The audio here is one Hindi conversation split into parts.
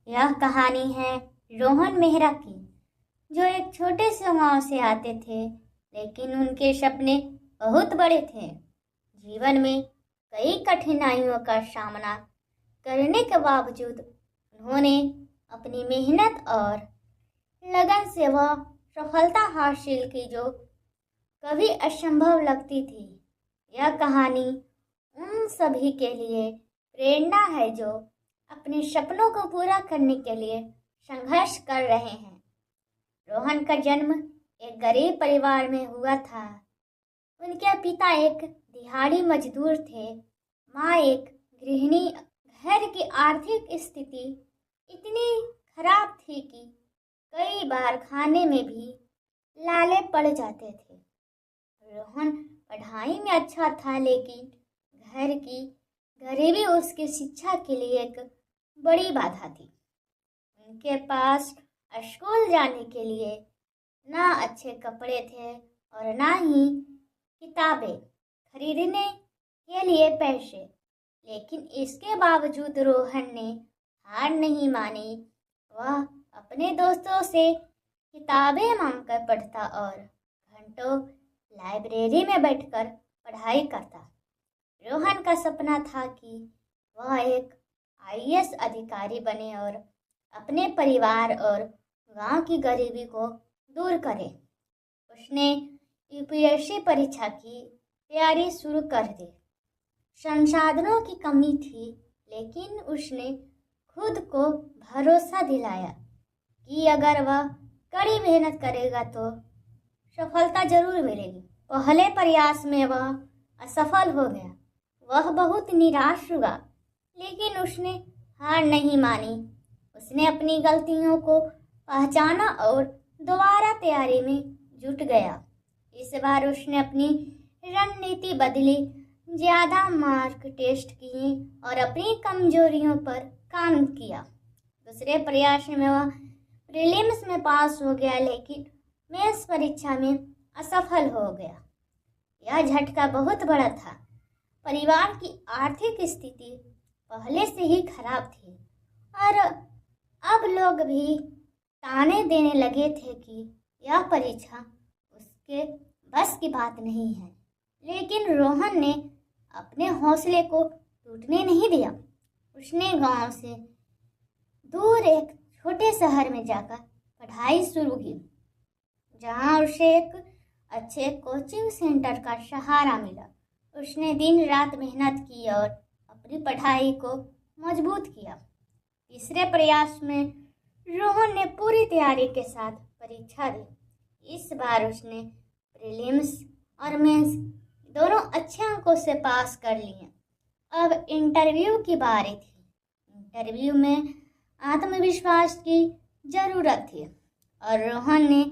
यह कहानी है रोहन मेहरा की, जो एक छोटे से गांव से आते थे, लेकिन उनके सपने बहुत बड़े थे। जीवन में कई कठिनाइयों का सामना करने के बावजूद उन्होंने अपनी मेहनत और लगन से वह सफलता हासिल की जो कभी असंभव लगती थी। यह कहानी उन सभी के लिए प्रेरणा है जो अपने सपनों को पूरा करने के लिए संघर्ष कर रहे हैं। रोहन का जन्म एक गरीब परिवार में हुआ था। उनके पिता एक दिहाड़ी मजदूर थे, माँ एक गृहिणी। घर की आर्थिक स्थिति इतनी खराब थी कि कई बार खाने में भी लाले पड़ जाते थे। रोहन पढ़ाई में अच्छा था, लेकिन घर की गरीबी उसकी शिक्षा के लिए एक बड़ी बाधा थी। उनके पास स्कूल जाने के लिए ना अच्छे कपड़े थे और ना ही किताबें खरीदने के लिए पैसे। लेकिन इसके बावजूद रोहन ने हार नहीं मानी। वह अपने दोस्तों से किताबें मांगकर पढ़ता और घंटों लाइब्रेरी में बैठकर पढ़ाई करता। रोहन का सपना था कि वह एक आईएएस अधिकारी बने और अपने परिवार और गांव की गरीबी को दूर करे। उसने यूपीएससी परीक्षा की तैयारी शुरू कर दी। संसाधनों की कमी थी, लेकिन उसने खुद को भरोसा दिलाया कि अगर वह कड़ी मेहनत करेगा तो सफलता जरूर मिलेगी। पहले प्रयास में वह असफल हो गया। वह बहुत निराश हुआ, लेकिन उसने हार नहीं मानी। उसने अपनी गलतियों को पहचाना और दोबारा तैयारी में जुट गया। इस बार उसने अपनी रणनीति बदली, ज़्यादा मार्क टेस्ट किए और अपनी कमजोरियों पर काम किया। दूसरे प्रयास में वह प्रीलिम्स में पास हो गया, लेकिन मेंस परीक्षा में असफल हो गया। यह झटका बहुत बड़ा था। परिवार की आर्थिक स्थिति पहले से ही खराब थी और अब लोग भी ताने देने लगे थे कि यह परीक्षा उसके बस की बात नहीं है। लेकिन रोहन ने अपने हौसले को टूटने नहीं दिया। उसने गांव से दूर एक छोटे शहर में जाकर पढ़ाई शुरू की, जहां उसे एक अच्छे कोचिंग सेंटर का सहारा मिला। उसने दिन रात मेहनत की और अपनी पढ़ाई को मजबूत किया। तीसरे प्रयास में रोहन ने पूरी तैयारी के साथ परीक्षा दी। इस बार उसने प्रीलिम्स और मेंस दोनों अच्छे अंकों से पास कर लिए। अब इंटरव्यू की बारी थी। इंटरव्यू में आत्मविश्वास की जरूरत थी और रोहन ने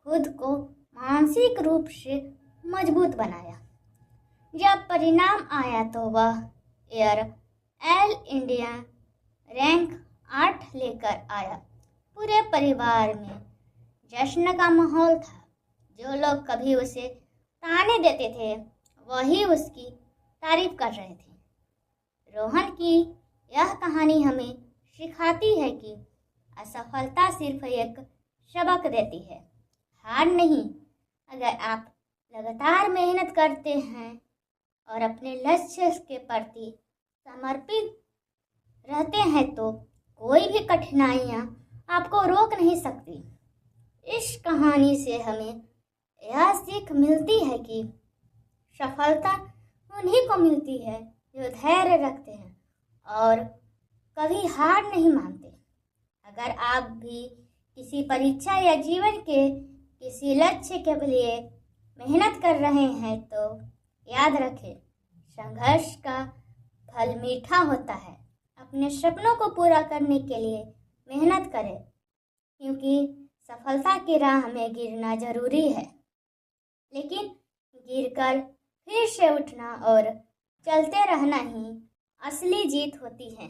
खुद को मानसिक रूप से मजबूत बनाया। जब परिणाम आया तो वह ऑल इंडिया रैंक 8 लेकर आया। पूरे परिवार में जश्न का माहौल था। जो लोग कभी उसे ताने देते थे, वही उसकी तारीफ कर रहे थे। रोहन की यह कहानी हमें सिखाती है कि असफलता सिर्फ एक सबक देती है, हार नहीं। अगर आप लगातार मेहनत करते हैं और अपने लक्ष्य के प्रति समर्पित रहते हैं तो कोई भी कठिनाइयाँ आपको रोक नहीं सकती। इस कहानी से हमें यह सीख मिलती है कि सफलता उन्हीं को मिलती है जो धैर्य रखते हैं और कभी हार नहीं मानते। अगर आप भी किसी परीक्षा या जीवन के किसी लक्ष्य के लिए मेहनत कर रहे हैं तो याद रखें, संघर्ष का फल मीठा होता है। अपने सपनों को पूरा करने के लिए मेहनत करें, क्योंकि सफलता की राह में गिरना जरूरी है, लेकिन गिरकर फिर से उठना और चलते रहना ही असली जीत होती है।